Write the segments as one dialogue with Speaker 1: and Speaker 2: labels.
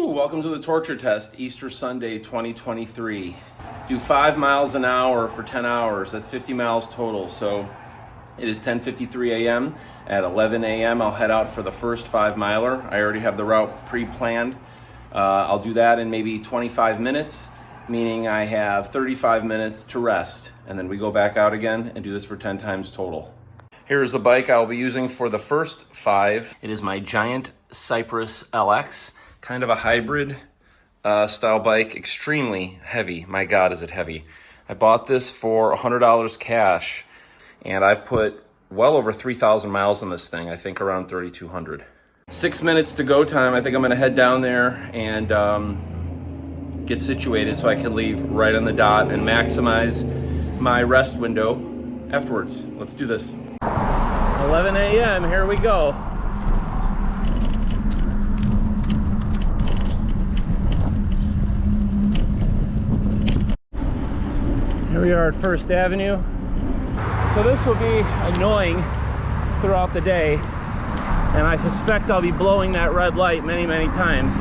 Speaker 1: Welcome to the torture test, Easter Sunday 2023. Do 5 miles an hour for 10 hours. That's 50 miles total. So it is 10:53 a.m. At 11 a.m. I'll head out for the first 5 miler. I already have the route pre-planned. I'll do that in maybe 25 minutes, meaning I have 35 minutes to rest. And then we go back out again and do this for 10 times total. Here's the bike I'll be using for the first 5. It is my Giant Cypress LX. Kind of a hybrid style bike, extremely heavy. My God, is it heavy. I bought this for $100 cash, and I've put well over 3,000 miles on this thing, I think around 3,200. 6 minutes to go time. I think I'm gonna head down there and get situated so I can leave right on the dot and maximize my rest window afterwards. Let's do this. 11 a.m., here we go. Here we are at First Avenue. So this will be annoying throughout the day, and I suspect I'll be blowing that red light many, many times.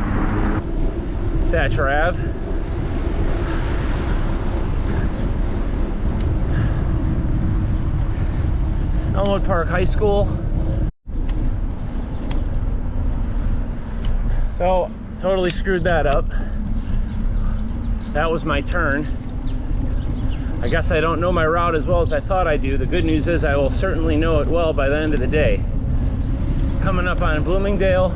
Speaker 1: Thatcher Ave. Elmwood Park High School. So, totally screwed that up. That was my turn. I guess I don't know my route as well as I thought I do. The good news is I will certainly know it well by the end of the day. Coming up on Bloomingdale.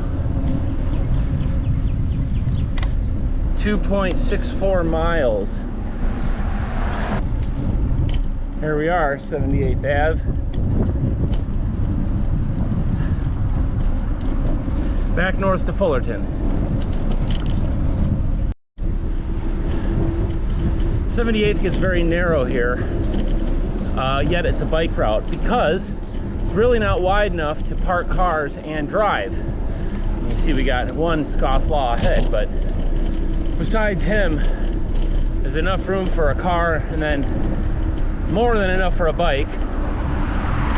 Speaker 1: 2.64 miles. Here we are, 78th Ave. Back north to Fullerton. 78th gets very narrow here, yet it's a bike route because it's really not wide enough to park cars and drive. You see we got one scofflaw ahead, but besides him, there's enough room for a car and then more than enough for a bike.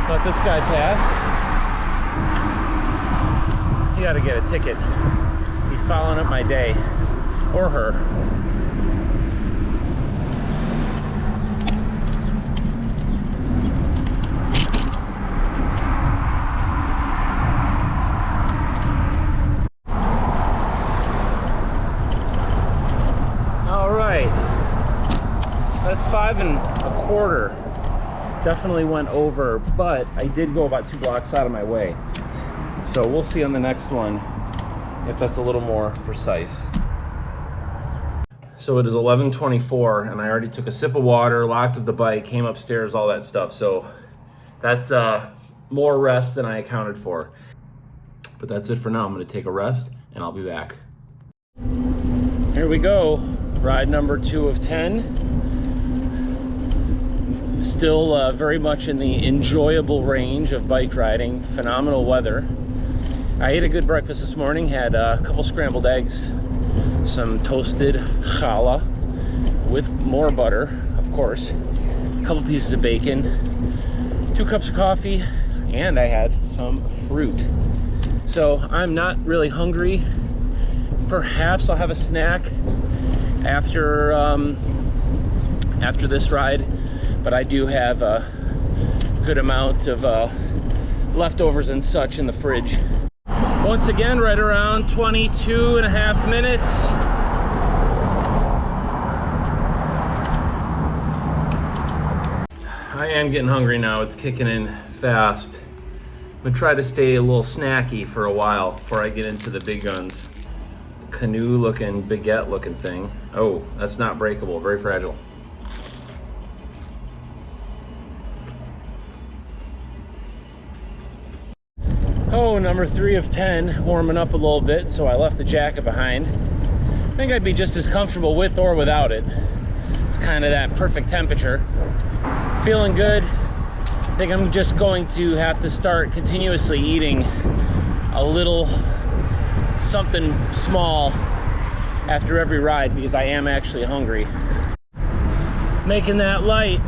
Speaker 1: Let this guy pass. You gotta get a ticket. He's following up my day, or her. That's 5 1/4. Definitely went over, but I did go about 2 blocks out of my way. So we'll see on the next one if that's a little more precise. So it is 11:24 and I already took a sip of water, locked up the bike, came upstairs, all that stuff. So that's more rest than I accounted for. But that's it for now. I'm gonna take a rest and I'll be back. Here we go, ride number 2 of 10. Still very much in the enjoyable range of bike riding. Phenomenal weather. I ate a good breakfast this morning, had a couple scrambled eggs, some toasted challah with more butter, of course, a couple pieces of bacon, 2 cups of coffee, and I had some fruit. So I'm not really hungry. Perhaps I'll have a snack after this ride. But I do have a good amount of leftovers and such in the fridge. Once again, right around 22.5 minutes. I am getting hungry now. It's kicking in fast. I'm gonna try to stay a little snacky for a while before I get into the big guns. Canoe looking, baguette looking thing. Oh, that's not breakable, very fragile. Oh, number 3 of 10, warming up a little bit, so I left the jacket behind. I think I'd be just as comfortable with or without it. It's kind of that perfect temperature. Feeling good. I think I'm just going to have to start continuously eating a little something small after every ride because I am actually hungry. Making that light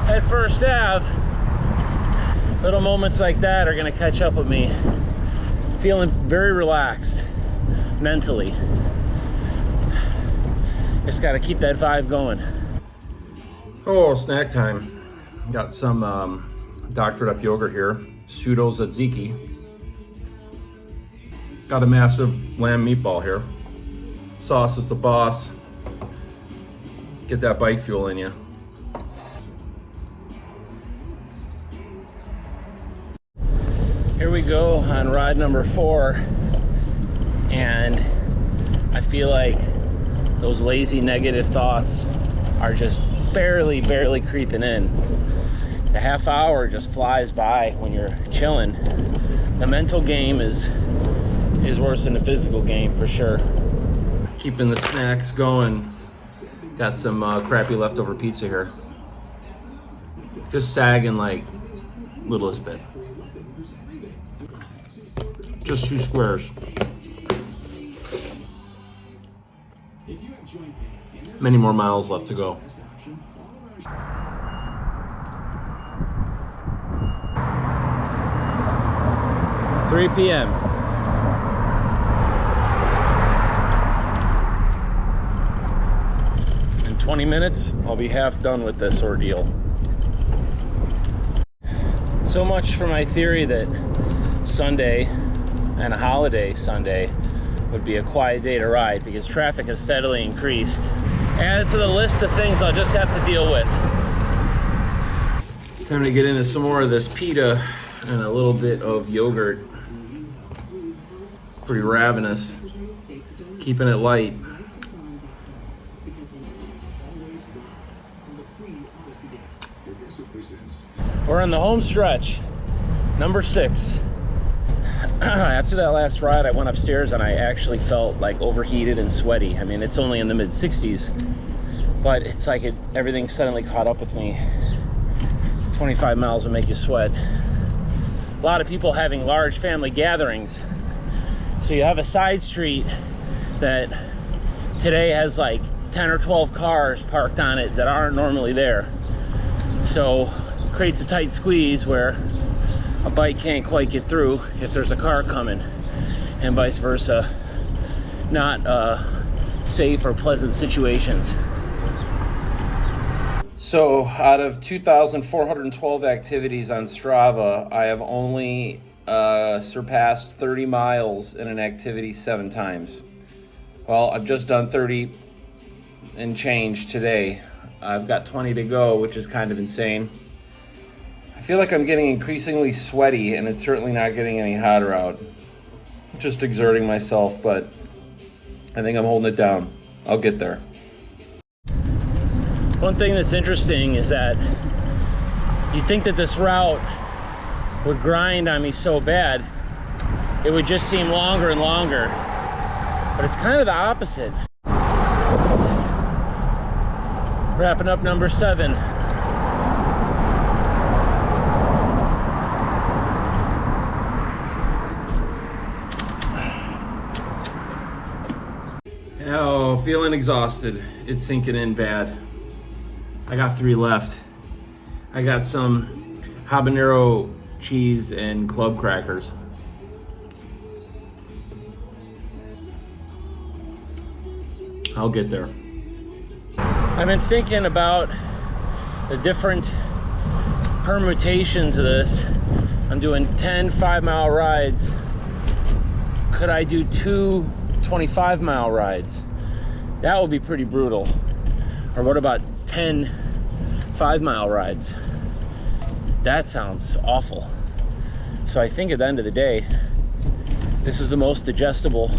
Speaker 1: at First Ave. Little moments like that are gonna catch up with me. Feeling very relaxed.
Speaker 2: mentally. Just got to keep that vibe going.
Speaker 1: Oh, snack time. Got some doctored up yogurt here, pseudo tzatziki. Got a massive lamb meatball here. Sauce is the boss. Get that bike fuel in you.
Speaker 2: Here we go on ride number 4, and I feel like those lazy negative thoughts are just barely creeping in. The half hour just flies by when you're chilling. The mental game is worse than the physical game for sure.
Speaker 1: Keeping the snacks going. Got some crappy leftover pizza here. Just sagging like littlest bit. Just 2 squares. Many more miles left to go.
Speaker 2: Three p.m. In 20 minutes, I'll be half done with this ordeal. So much for my theory that Sunday and a holiday Sunday would be a quiet day to ride, because traffic has steadily increased. Add to the list of things I'll just have to deal with.
Speaker 1: Time to get into some more of this pita and a little bit of yogurt. Pretty ravenous. Keeping it light.
Speaker 2: We're on the home stretch, number 6. After that last ride, I went upstairs and I actually felt like overheated and sweaty. I mean, it's only in the mid 60s, but it's like everything suddenly caught up with me. 25 miles will make you sweat. A lot of people having large family gatherings. So you have a side street that today has like 10 or 12 cars parked on it that aren't normally there. So it creates a tight squeeze where a bike can't quite get through if there's a car coming, and vice versa. Not safe or pleasant situations.
Speaker 1: So out of 2,412 activities on Strava, I have only surpassed 30 miles in an activity 7 times. Well, I've just done 30 and change today. I've got 20 to go, which is kind of insane. I feel like I'm getting increasingly sweaty, and it's certainly not getting any hotter out. Just exerting myself, but I think I'm holding it down. I'll get there.
Speaker 2: One thing that's interesting is that you'd think that this route would grind on me so bad, it would just seem longer and longer. But it's kind of the opposite. Wrapping up number 7.
Speaker 1: Oh, feeling exhausted. It's sinking in bad. I got 3 left. I got some habanero cheese and club crackers. I'll get there.
Speaker 2: I've been thinking about the different permutations of this. I'm doing 10 5-mile rides. Could I do 2 25-mile rides? That would be pretty brutal. Or what about 10 5-mile rides? That sounds awful. So I think at the end of the day, this is the most digestible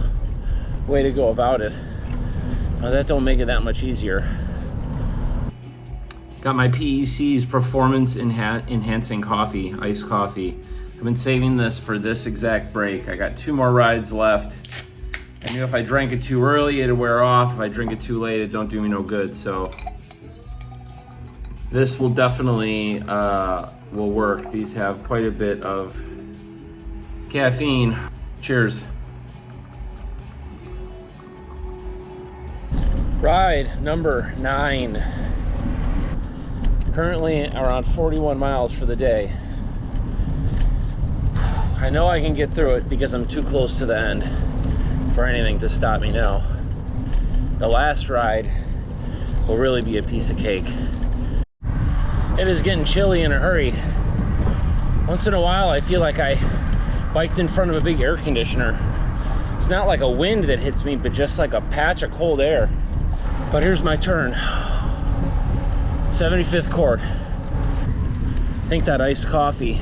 Speaker 2: way to go about it. Now that don't make it that much easier.
Speaker 1: Got my PEC's Performance Enhancing Coffee, iced coffee. I've been saving this for this exact break. I got 2 more rides left. I knew if I drank it too early, it'd wear off. If I drink it too late, it don't do me no good. So this will definitely will work. These have quite a bit of caffeine. Cheers.
Speaker 2: Ride number 9. Currently around 41 miles for the day. I know I can get through it because I'm too close to the end. for anything to stop me now. The last ride will really be a piece of cake. It is getting chilly in a hurry. Once in a while, I feel like I biked in front of a big air conditioner. It's not like a wind that hits me, but just like a patch of cold air. But here's my turn. 75th chord. I think that iced coffee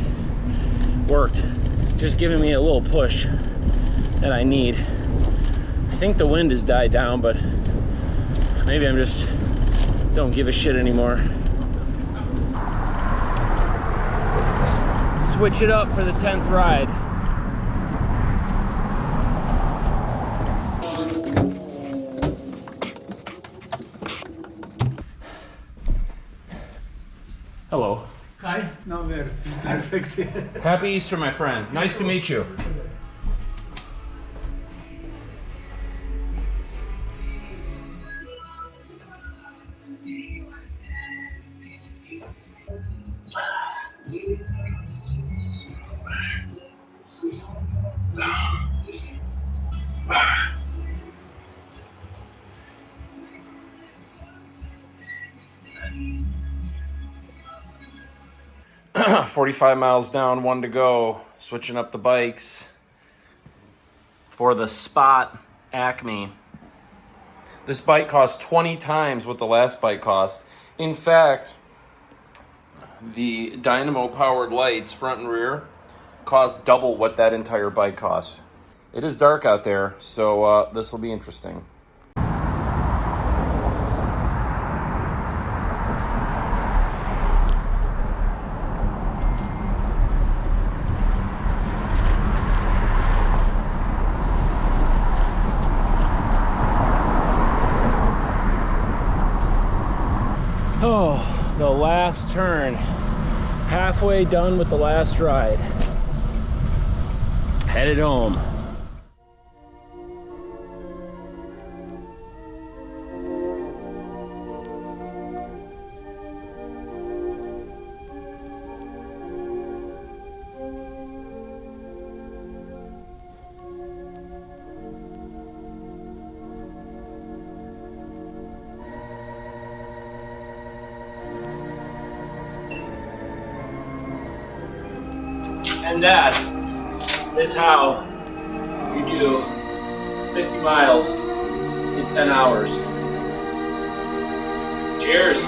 Speaker 2: worked. Just giving me a little push that I need. I think the wind has died down, but maybe I'm just don't give a shit anymore. Switch it up for the 10th ride. Hello.
Speaker 3: Hi, now we're perfect.
Speaker 2: Happy Easter, my friend. Nice to meet you.
Speaker 1: Wow. 45 miles down, 1 to go. Switching up the bikes for the Spot Acme. This bike costs 20 times what the last bike cost. In fact, the dynamo powered lights, front and rear, cost double what that entire bike costs. It is dark out there, so this will be interesting.
Speaker 2: Oh, the last turn. Halfway done with the last ride. Headed home. And that is how you do 50 miles in 10 hours. Cheers.